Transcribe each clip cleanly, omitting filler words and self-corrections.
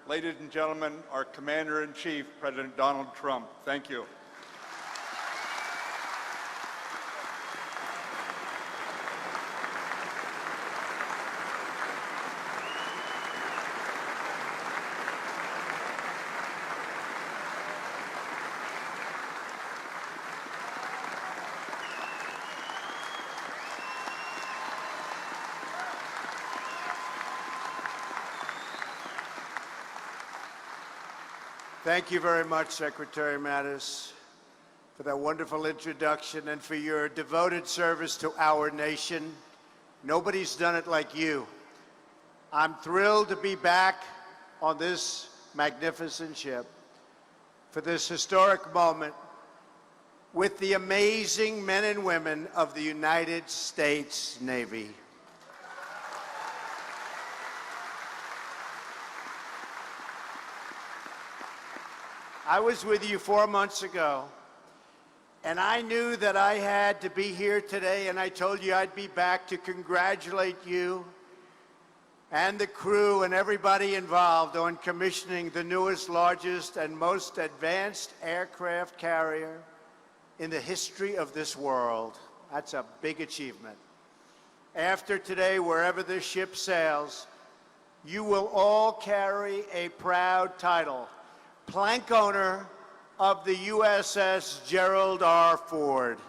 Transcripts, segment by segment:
ladies and gentlemen, our Commander-in-Chief, President Donald Trump. Thank you. Thank you very much, Secretary Mattis, for that wonderful introduction and for your devoted service to our nation. Nobody's done it like you. I'm thrilled to be back on this magnificent ship for this historic moment with the amazing men and women of the United States Navy. I was with you 4 months ago, and I knew that I had to be here today, and I told you I'd be back to congratulate you and the crew and everybody involved on commissioning the newest, largest, and most advanced aircraft carrier in the history of this world. That's a big achievement. After today, wherever this ship sails, you will all carry a proud title: plank owner of the USS Gerald R. Ford.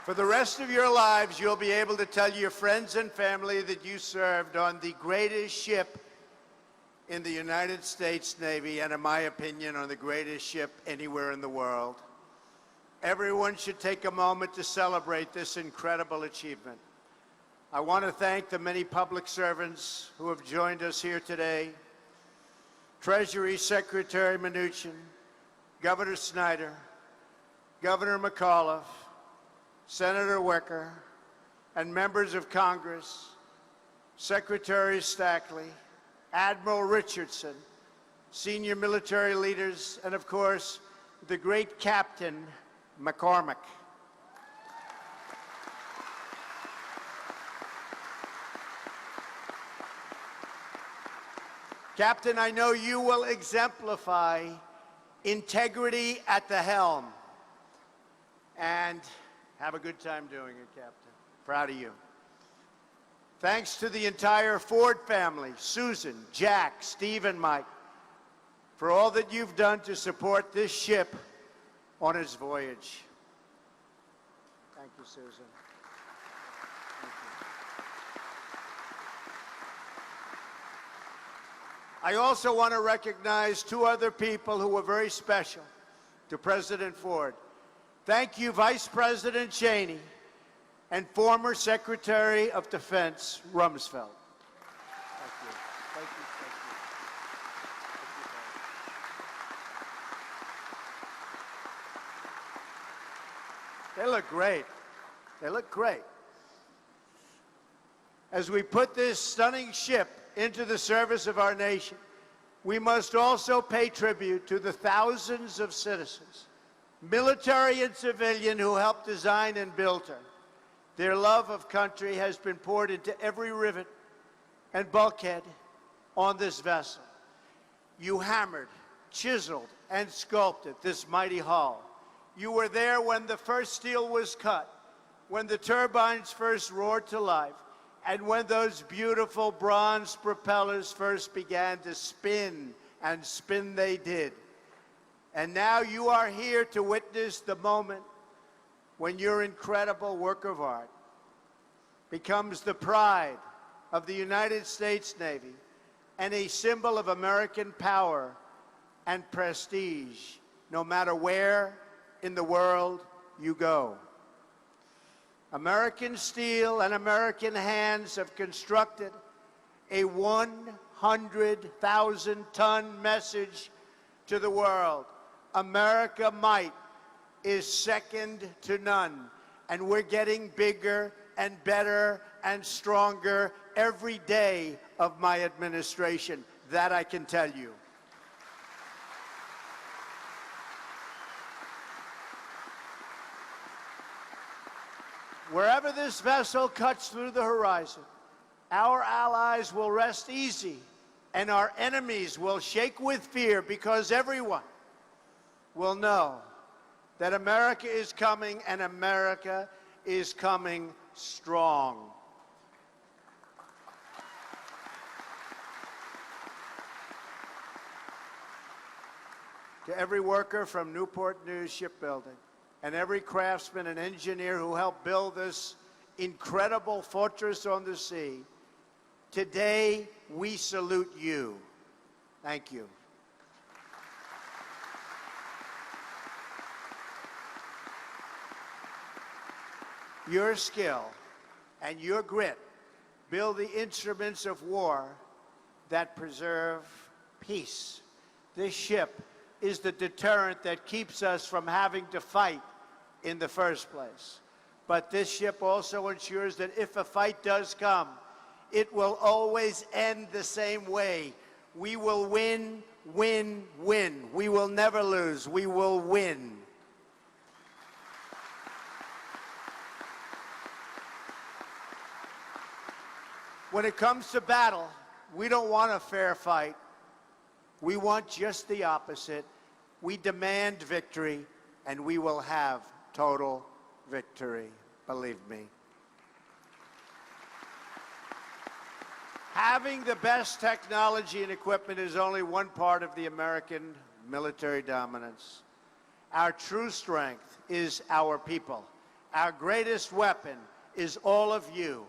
For the rest of your lives, you'll be able to tell your friends and family that you served on the greatest ship in the United States Navy, and in my opinion, on the greatest ship anywhere in the world. Everyone should take a moment to celebrate this incredible achievement. I want to thank the many public servants who have joined us here today: Treasury Secretary Mnuchin, Governor Snyder, Governor McAuliffe, Senator Wicker, and members of Congress, Secretary Stackley, Admiral Richardson, senior military leaders, and of course, the great Captain McCormick. Captain, I know you will exemplify integrity at the helm. And have a good time doing it, Captain. Proud of you. Thanks to the entire Ford family, Susan, Jack, Steve, and Mike, for all that you've done to support this ship on its voyage. Thank you, Susan. Thank you. I also want to recognize two other people who were very special to President Ford. Thank you, Vice President Cheney and former Secretary of Defense Rumsfeld. Thank you. Thank you. Thank you. They look great. They look great. As we put this stunning ship into the service of our nation, we must also pay tribute to the thousands of citizens, military and civilian, who helped design and build her. Their love of country has been poured into every rivet and bulkhead on this vessel. You hammered, chiseled, and sculpted this mighty hull. You were there when the first steel was cut, when the turbines first roared to life, and when those beautiful bronze propellers first began to spin, and spin they did. And now you are here to witness the moment when your incredible work of art becomes the pride of the United States Navy and a symbol of American power and prestige, no matter where in the world you go. American steel and American hands have constructed a 100,000-ton message to the world. America might is second to none, and we're getting bigger and better and stronger every day of my administration. That I can tell you. Wherever this vessel cuts through the horizon, our allies will rest easy, and our enemies will shake with fear, because everyone will know that America is coming, and America is coming strong. To every worker from Newport News Shipbuilding and every craftsman and engineer who helped build this incredible fortress on the sea, today we salute you. Thank you. Your skill and your grit build the instruments of war that preserve peace. This ship is the deterrent that keeps us from having to fight in the first place. But this ship also ensures that if a fight does come, it will always end the same way. We will win, win, win. We will never lose. We will win. When it comes to battle, we don't want a fair fight. We want just the opposite. We demand victory, and we will have total victory, believe me. Having the best technology and equipment is only one part of the American military dominance. Our true strength is our people. Our greatest weapon is all of you.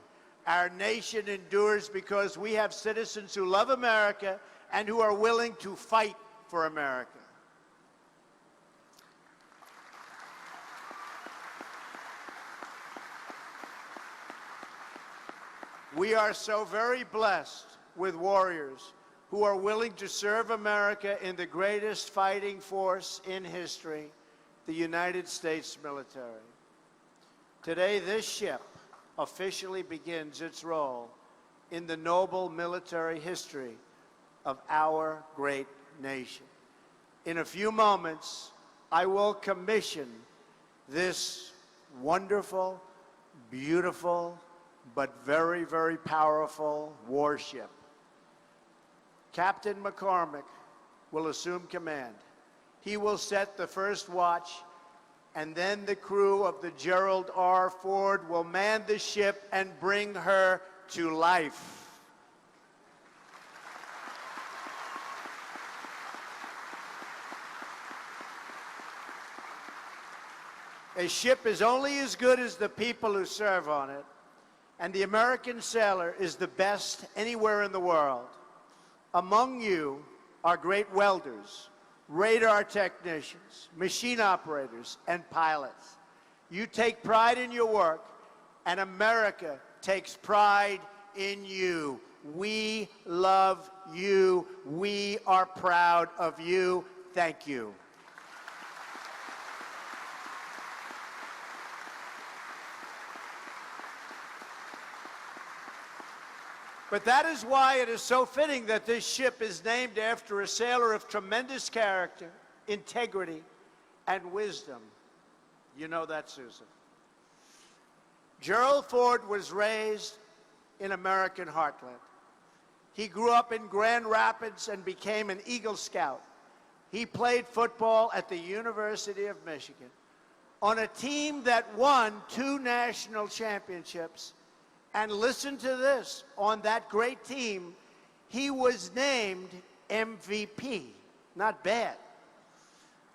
Our nation endures because we have citizens who love America and who are willing to fight for America. We are so very blessed with warriors who are willing to serve America in the greatest fighting force in history, the United States military. Today, this ship officially begins its role in the noble military history of our great nation. In a few moments, I will commission this wonderful, beautiful, but very, very powerful warship. Captain McCormick will assume command. He will set the first watch, and then the crew of the Gerald R. Ford will man the ship and bring her to life. A ship is only as good as the people who serve on it, and the American sailor is the best anywhere in the world. Among you are great welders, radar technicians, machine operators, and pilots. You take pride in your work, and America takes pride in you. We love you. We are proud of you. Thank you. But that is why it is so fitting that this ship is named after a sailor of tremendous character, integrity, and wisdom. You know that, Susan. Gerald Ford was raised in American heartland. He grew up in Grand Rapids and became an Eagle Scout. He played football at the University of Michigan on a team that won 2 national championships. And listen to this, on that great team, he was named MVP. Not bad.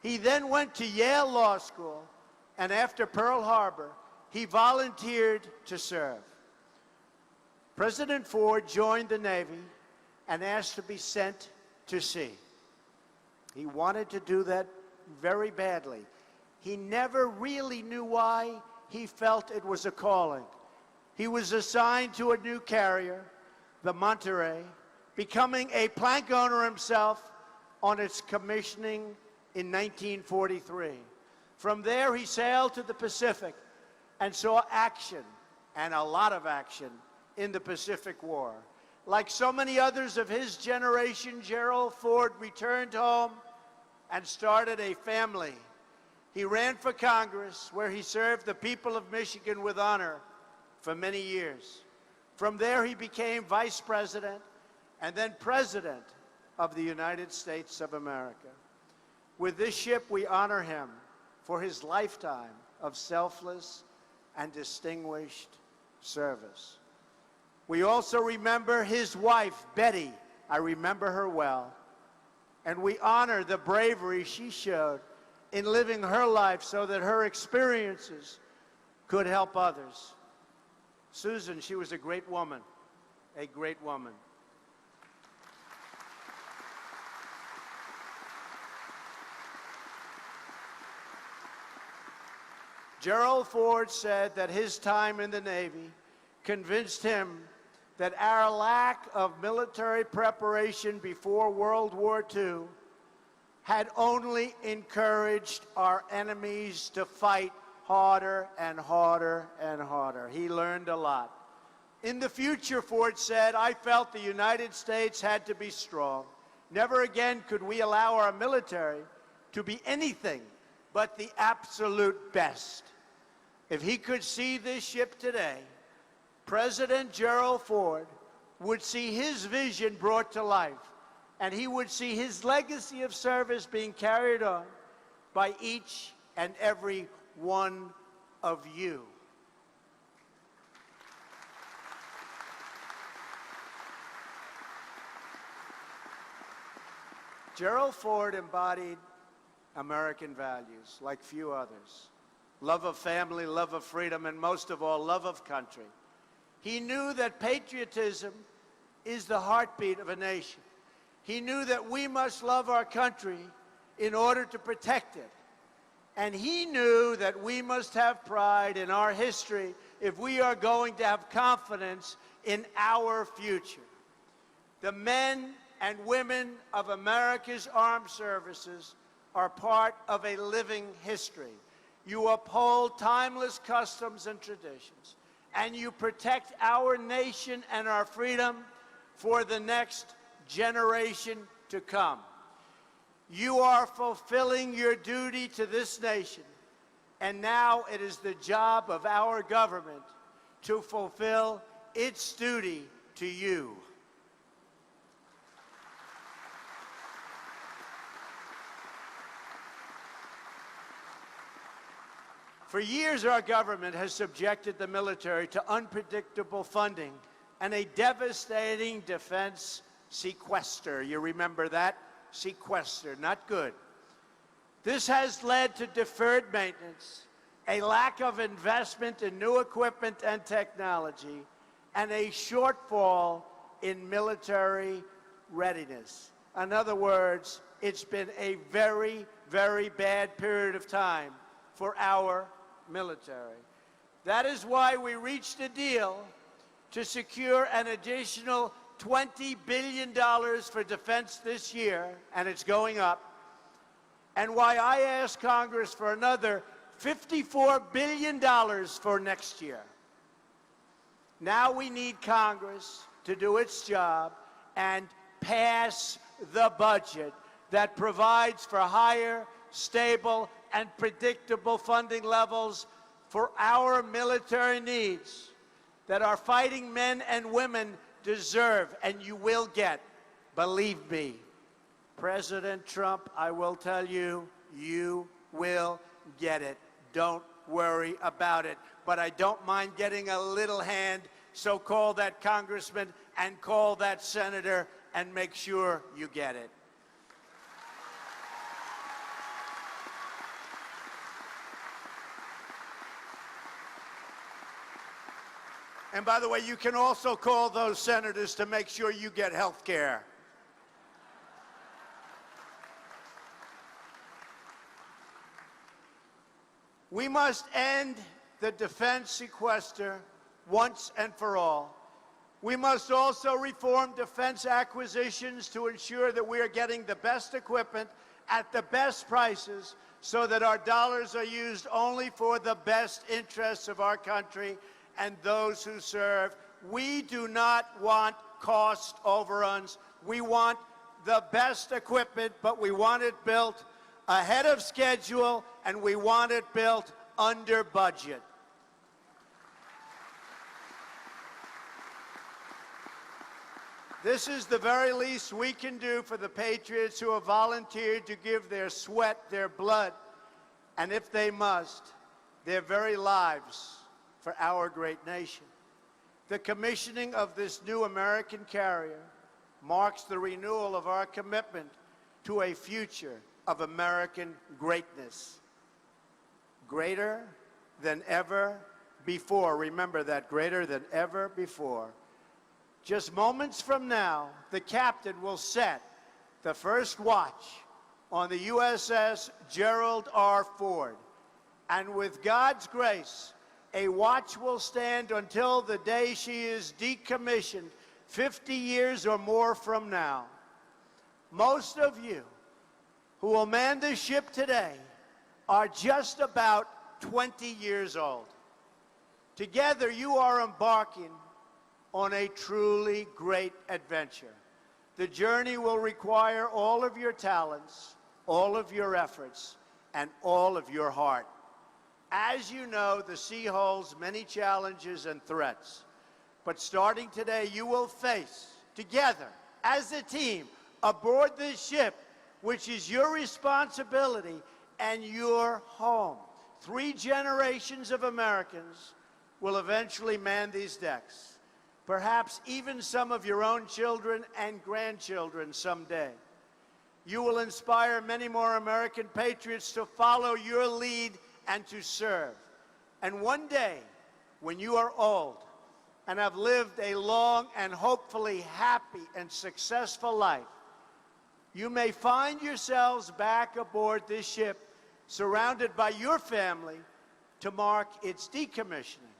He then went to Yale Law School, and after Pearl Harbor, he volunteered to serve. President Ford joined the Navy and asked to be sent to sea. He wanted to do that very badly. He never really knew why. He felt it was a calling. He was assigned to a new carrier, the Monterey, becoming a plank owner himself on its commissioning in 1943. From there, he sailed to the Pacific and saw action, and a lot of action, in the Pacific War. Like so many others of his generation, Gerald Ford returned home and started a family. He ran for Congress, where he served the people of Michigan with honor for many years. From there, he became Vice President and then President of the United States of America. With this ship, we honor him for his lifetime of selfless and distinguished service. We also remember his wife, Betty. I remember her well. And we honor the bravery she showed in living her life so that her experiences could help others. Susan, she was a great woman, a great woman. Gerald Ford said that his time in the Navy convinced him that our lack of military preparation before World War II had only encouraged our enemies to fight harder and harder and harder. He learned a lot. In the future, Ford said, I felt the United States had to be strong. Never again could we allow our military to be anything but the absolute best. If he could see this ship today, President Gerald Ford would see his vision brought to life, and he would see his legacy of service being carried on by each and every one of you. Gerald Ford embodied American values like few others. Love of family, love of freedom, and most of all, love of country. He knew that patriotism is the heartbeat of a nation. He knew that we must love our country in order to protect it. And he knew that we must have pride in our history if we are going to have confidence in our future. The men and women of America's armed services are part of a living history. You uphold timeless customs and traditions, and you protect our nation and our freedom for the next generation to come. You are fulfilling your duty to this nation, and now it is the job of our government to fulfill its duty to you. For years, our government has subjected the military to unpredictable funding and a devastating defense sequester. You remember that? Sequester, not good. This has led to deferred maintenance, a lack of investment in new equipment and technology, and a shortfall in military readiness. In other words, it's been a very, very bad period of time for our military. That is why we reached a deal to secure an additional $20 billion for defense this year, and it's going up, and why I asked Congress for another $54 billion for next year. Now we need Congress to do its job and pass the budget that provides for higher, stable, and predictable funding levels for our military needs that our fighting men and women deserve, and you will get. Believe me, President Trump, I will tell you, you will get it. Don't worry about it. But I don't mind getting a little hand, so call that congressman and call that senator and make sure you get it. And by the way, you can also call those senators to make sure you get health care. We must end the defense sequester once and for all. We must also reform defense acquisitions to ensure that we are getting the best equipment at the best prices so that our dollars are used only for the best interests of our country and those who serve. We do not want cost overruns. We want the best equipment, but we want it built ahead of schedule, and we want it built under budget. This is the very least we can do for the patriots who have volunteered to give their sweat, their blood, and if they must, their very lives for our great nation. The commissioning of this new American carrier marks the renewal of our commitment to a future of American greatness. Greater than ever before. Remember that, greater than ever before. Just moments from now, the captain will set the first watch on the USS Gerald R. Ford. And with God's grace, a watch will stand until the day she is decommissioned 50 years or more from now. Most of you who will man the ship today are just about 20 years old. Together, you are embarking on a truly great adventure. The journey will require all of your talents, all of your efforts, and all of your heart. As you know, the sea holds many challenges and threats. But starting today, you will face, together, as a team, aboard this ship, which is your responsibility and your home. 3 generations of Americans will eventually man these decks. Perhaps even some of your own children and grandchildren someday. You will inspire many more American patriots to follow your lead and to serve. And one day, when you are old and have lived a long and hopefully happy and successful life, you may find yourselves back aboard this ship, surrounded by your family, to mark its decommissioning.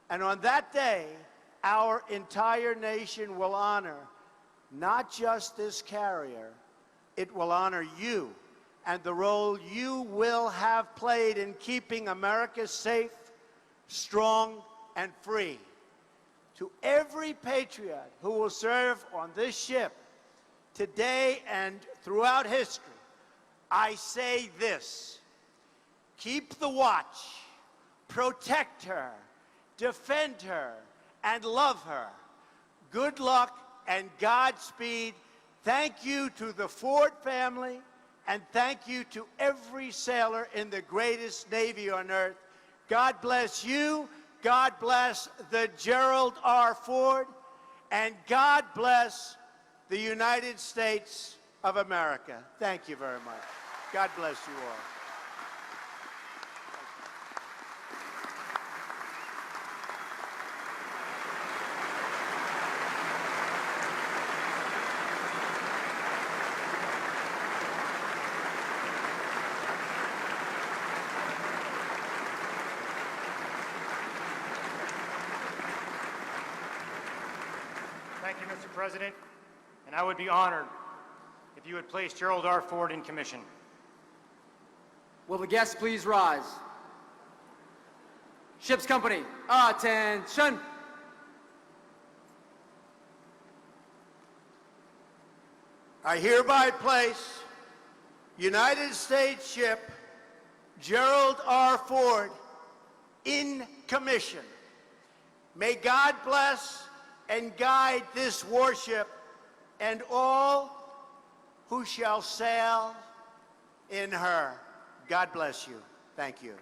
And on that day, our entire nation will honor not just this carrier, it will honor you and the role you will have played in keeping America safe, strong, and free. To every patriot who will serve on this ship today and throughout history, I say this: keep the watch, protect her, defend her, and love her. Good luck and Godspeed. Thank you to the Ford family, and thank you to every sailor in the greatest Navy on earth. God bless you. God bless the Gerald R. Ford, and God bless the United States of America. Thank you very much. God bless you all. Thank you, Mr. President, and I would be honored if you would place Gerald R. Ford in commission. Will the guests please rise? Ship's company, attention! I hereby place United States ship Gerald R. Ford in commission. May God bless and guide this warship and all who shall sail in her. God bless you. Thank you.